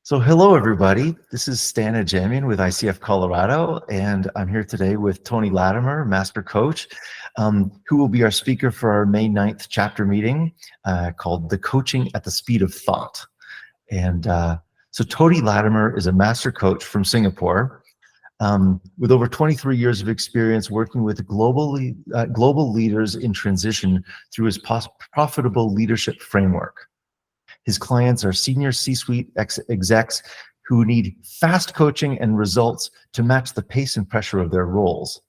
So hello, everybody. This is Stan Ajamian with ICF Colorado, and I'm here today with Tony Latimer, Master Coach, who will be our speaker for our May 9th chapter meeting called The Coaching at the Speed of Thought. And so Tony Latimer is a Master Coach from Singapore with over 23 years of experience working with global leaders in transition through his profitable leadership framework. His clients are senior C-suite execs who need fast coaching and results to match the pace and pressure of their roles.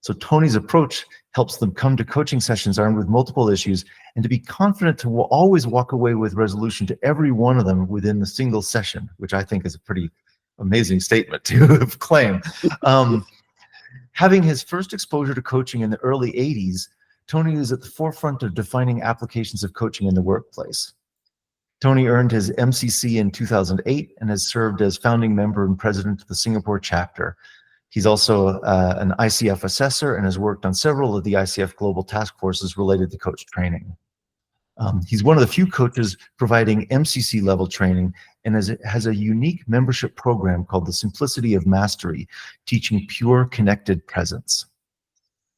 So Tony's approach helps them come to coaching sessions armed with multiple issues and to be confident to always walk away with resolution to every one of them within the single session, which I think is a pretty amazing statement to claim. Having his first exposure to coaching in the early 80s, Tony is at the forefront of defining applications of coaching in the workplace. Tony earned his MCC in 2008 and has served as founding member and president of the Singapore chapter. He's also an ICF assessor and has worked on several of the ICF global task forces related to coach training. He's one of the few coaches providing MCC level training and has a unique membership program called the Simplicity of Mastery, teaching pure connected presence.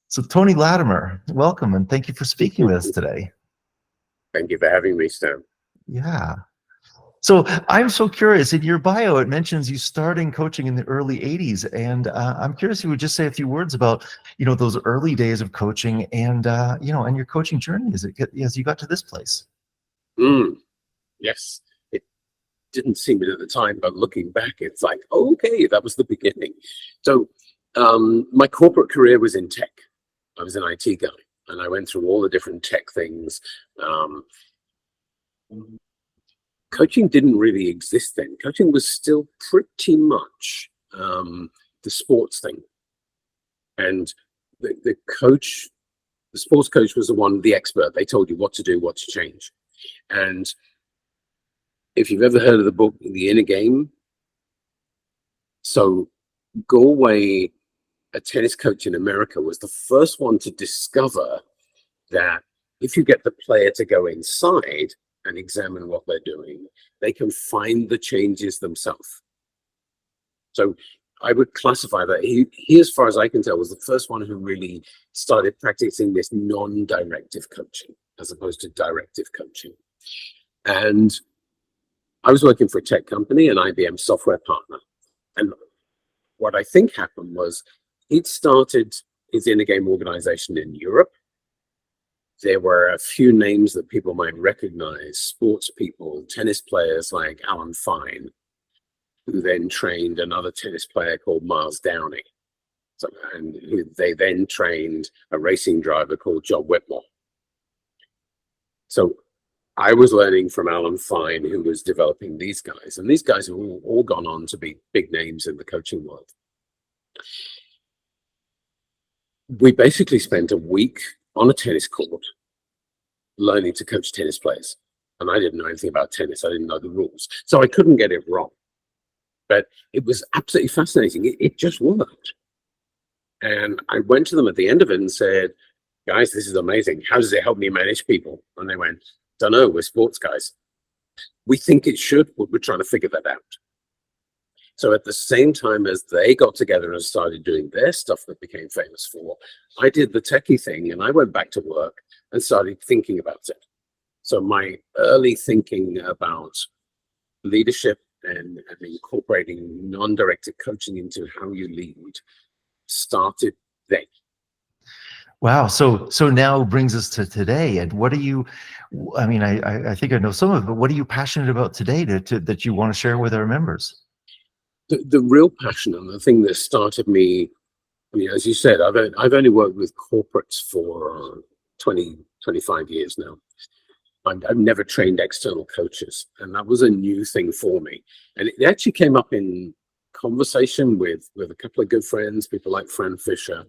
So Tony Latimer, welcome and thank you for speaking with us today. Thank you for having me, Stan. Yeah. So I'm so curious, in your bio, it mentions you starting coaching in the early 80s. And I'm curious if you would just say a few words about, those early days of coaching and, and your coaching journey as you got to this place. Yes, it didn't seem it at the time, but looking back, it's like, okay, that was the beginning. So my corporate career was in tech. I was an IT guy and I went through all the different tech things. Coaching didn't really exist then. Coaching was still pretty much the sports thing. And the sports coach was the expert. They told you what to do, what to change. And if you've ever heard of the book, The Inner Game, so Galway, a tennis coach in America, was the first one to discover that if you get the player to go inside and examine what they're doing, they can find the changes themselves. So I would classify that he, as far as I can tell, was the first one who really started practicing this non-directive coaching as opposed to directive coaching. And I was working for a tech company, an IBM software partner. And what I think happened was he'd started his Inner Game organization in Europe. There were a few names that people might recognize, sports people, tennis players like Alan Fine, who then trained another tennis player called Miles Downey. And they then trained a racing driver called John Whitmore. So I was learning from Alan Fine, who was developing these guys. And these guys have all gone on to be big names in the coaching world. We basically spent a week on a tennis court learning to coach tennis players. And I didn't know anything about tennis. I didn't know the rules. So I couldn't get it wrong. But it was absolutely fascinating. It just worked. And I went to them at the end of it and said, guys, this is amazing. How does it help me manage people? And they went, don't know, we're sports guys. We think it should, but we're trying to figure that out. So at the same time as they got together and started doing their stuff that became famous for, I did the techie thing and I went back to work and started thinking about it. So my early thinking about leadership and incorporating non-directed coaching into how you lead started then. Wow. So now brings us to today. And what are you, I think I know some of it, but what are you passionate about today that you want to share with our members? The real passion and the thing that started me, as you said, I've only worked with corporates for 25 years now. I've never trained external coaches, and that was a new thing for me. And it actually came up in conversation with a couple of good friends, people like Fran Fisher,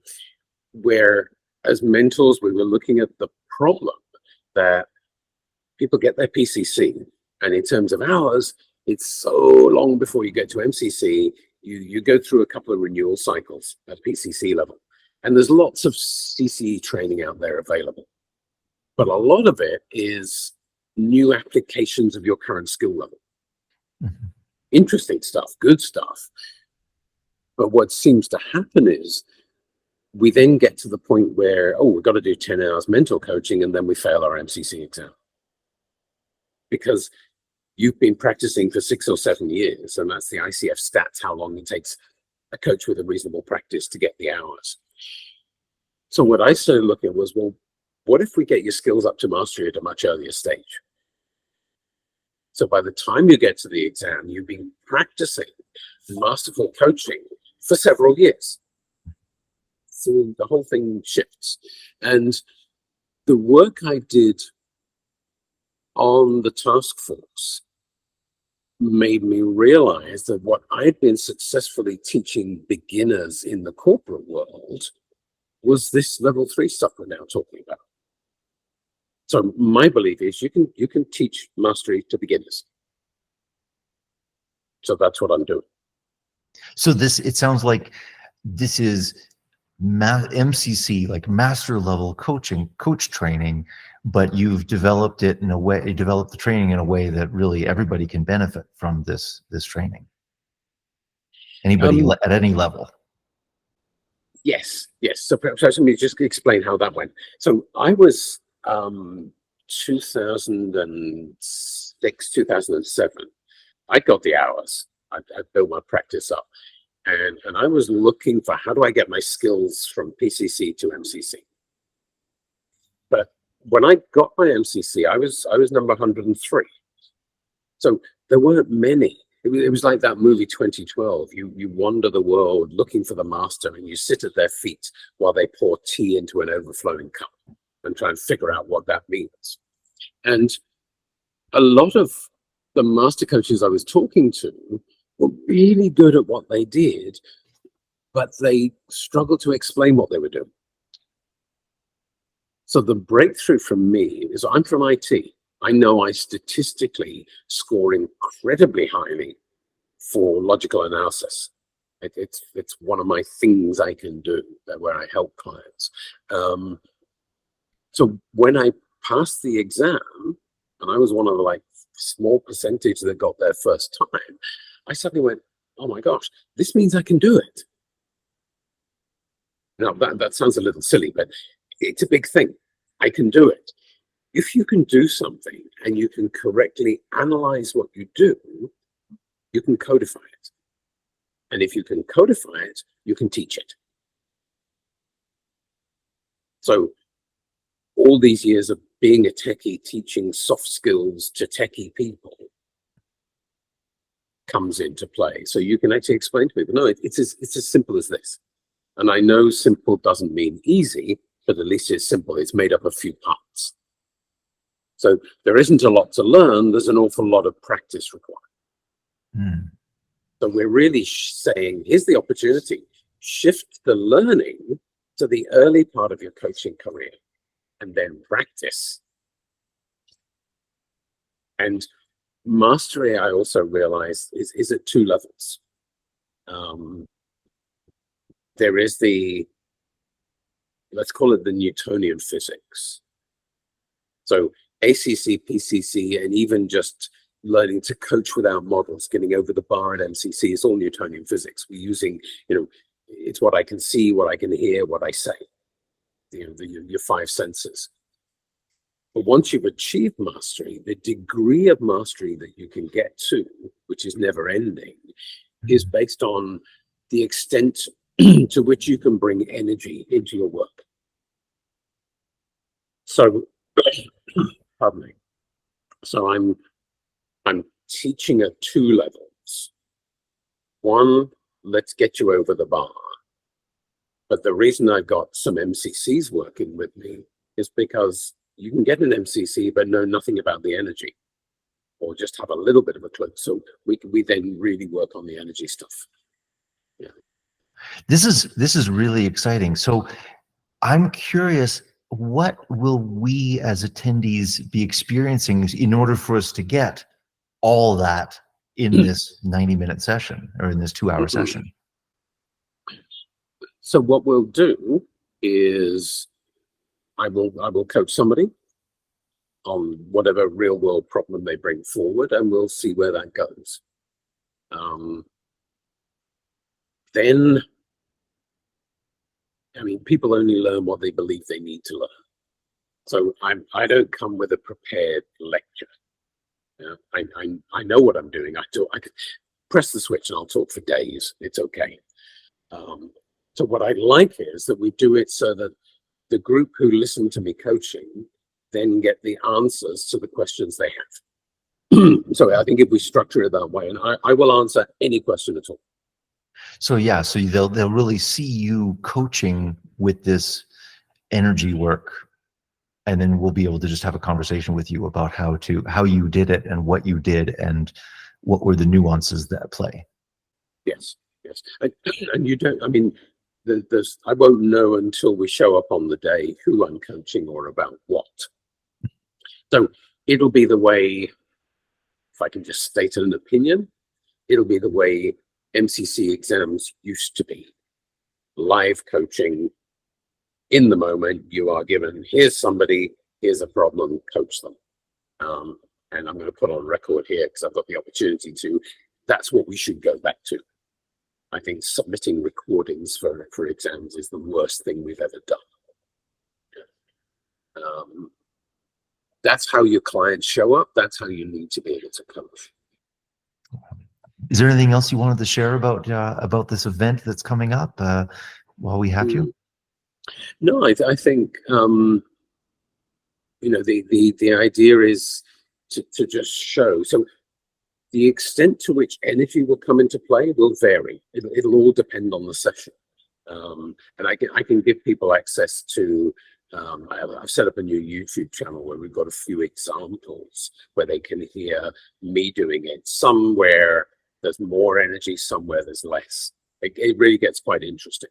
where as mentors, we were looking at the problem that people get their PCC. And in terms of hours, it's so long before you get to MCC, you go through a couple of renewal cycles at PCC level. And there's lots of CCE training out there available. But a lot of it is new applications of your current skill level. Mm-hmm. interesting stuff, good stuff. But what seems to happen is we then get to the point where, oh, we've got to do 10 hours mental coaching, and then we fail our MCC exam. Because you've been practicing for 6 or 7 years, and that's the ICF stats, how long it takes a coach with a reasonable practice to get the hours. So what I started looking at was, well, what if we get your skills up to mastery at a much earlier stage? So by the time you get to the exam, you've been practicing masterful coaching for several years. So the whole thing shifts. And the work I did on the task force made me realize that what I'd been successfully teaching beginners in the corporate world was this level 3 stuff we're now talking about. So my belief is you can teach mastery to beginners. So that's what I'm doing. So it sounds like this is MCC, like master level coach training, but you've developed it in a way, you developed the training in a way that really everybody can benefit from this training. Anybody at any level. Yes. So perhaps let me just explain how that went. So I was 2006, 2007. I got the hours. I built my practice up. And I was looking for, how do I get my skills from PCC to MCC? But when I got my MCC, I was number 103. So there weren't many. It was like that movie 2012. You wander the world looking for the master, and you sit at their feet while they pour tea into an overflowing cup and try and figure out what that means. And a lot of the master coaches I was talking to were really good at what they did, but they struggled to explain what they were doing. So the breakthrough from me is, I'm from IT. I know I statistically score incredibly highly for logical analysis. It's one of my things I can do, where I help clients. So when I passed the exam, and I was one of the like small percentage that got there first time, I suddenly went, oh my gosh, this means I can do it. Now that sounds a little silly, but it's a big thing. I can do it. If you can do something and you can correctly analyze what you do, you can codify it. And if you can codify it, you can teach it. So all these years of being a techie, teaching soft skills to techie people comes into play. So you can actually explain to people, no, it's as simple as this. And I know simple doesn't mean easy, but at least it's simple. It's made up of a few parts. So there isn't a lot to learn. There's an awful lot of practice required. So we're really saying, here's the opportunity. Shift the learning to the early part of your coaching career and then practice. And mastery, I also realized, is at 2 levels. There is let's call it the Newtonian physics. So ACC, PCC, and even just learning to coach without models, getting over the bar at MCC is all Newtonian physics. We're using, it's what I can see, what I can hear, what I say, your 5 senses. But once you've achieved mastery, the degree of mastery that you can get to, which is never ending, is based on the extent to which you can bring energy into your work. So, pardon me. So I'm teaching at 2 levels. One, let's get you over the bar. But the reason I've got some MCCs working with me is because you can get an MCC but know nothing about the energy, or just have a little bit of a clue. So we then really work on the energy stuff. Yeah. This is really exciting. So I'm curious, what will we as attendees be experiencing in order for us to get all that in this 90-minute session, or in this 2-hour session? So what we'll do is I will coach somebody on whatever real world problem they bring forward, and we'll see where that goes. Then, I mean, people only learn what they believe they need to learn. So I don't come with a prepared lecture. You know, I know what I'm doing. I can press the switch and I'll talk for days. It's okay. So what I like is that we do it so that the group who listen to me coaching then get the answers to the questions they have. So I think if we structure it that way, and I will answer any question at all. So yeah, so they'll really see you coaching with this energy work, and then we'll be able to just have a conversation with you about how you did it and what you did and what were the nuances that play. Yes, yes, and you don't. I mean, I won't know until we show up on the day who I'm coaching or about what. So it'll be the way, if I can just state an opinion, it'll be the way MCC exams used to be. Live coaching, in the moment, you are given, here's somebody, here's a problem, coach them. And I'm going to put on record here, because I've got the opportunity to, that's what we should go back to. I think submitting recordings for exams is the worst thing we've ever done. That's how your clients show up. That's how you need to be able to coach. Is there anything else you wanted to share about this event that's coming up while we have you? No, I think you know, the idea is to just show. So the extent to which energy will come into play will vary. It'll all depend on the session. And I can give people access to, I've set up a new YouTube channel where we've got a few examples where they can hear me doing it. Somewhere there's more energy, somewhere there's less. It really gets quite interesting.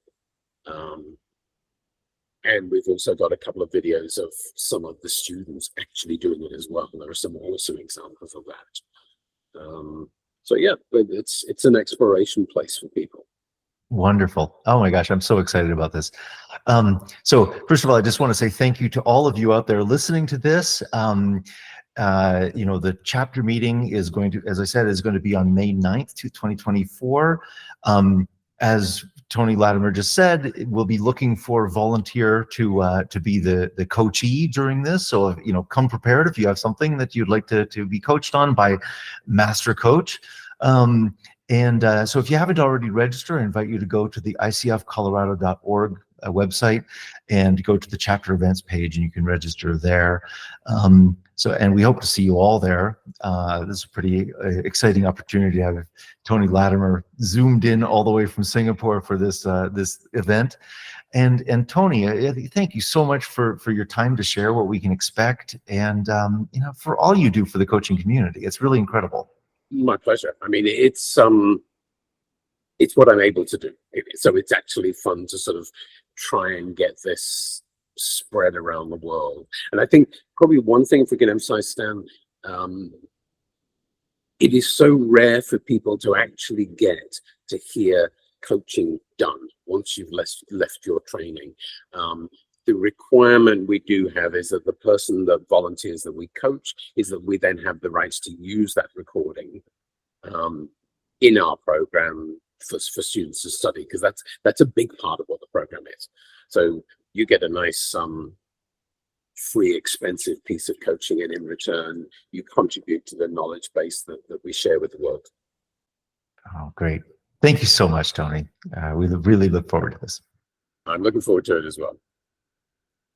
And we've also got a couple of videos of some of the students actually doing it as well. There are some awesome examples of that. So yeah, but it's an exploration place for people. Wonderful. Oh my gosh, I'm so excited about this. So first of all, I just want to say thank you to all of you out there listening to this. You know, the chapter meeting is going to, as I said, is going to be on May 9th, 2024. As Tony Latimer just said, we'll be looking for a volunteer to be the coachee during this. So, you know, come prepared if you have something that you'd like to be coached on by Master Coach. So if you haven't already registered, I invite you to go to the icfcolorado.org website and go to the chapter events page, and you can register there. And we hope to see you all there. This is a pretty exciting opportunity to have Tony Latimer zoomed in all the way from Singapore for this event. And Tony, thank you so much for your time to share what we can expect, and you know, for all you do for the coaching community. It's really incredible. My pleasure. I mean, it's what I'm able to do. So it's actually fun to sort of try and get this spread around the world. And I think probably one thing, if we can emphasize, Stan, it is so rare for people to actually get to hear coaching done once you've left your training. The requirement we do have is that the person, that volunteers that we coach, is that we then have the rights to use that recording in our program for students to study, because that's a big part of what the program is. So you get a nice free, expensive piece of coaching, and in return you contribute to the knowledge base that we share with the world. Oh, great. Thank you so much, Tony. We really look forward to this. I'm looking forward to it as well.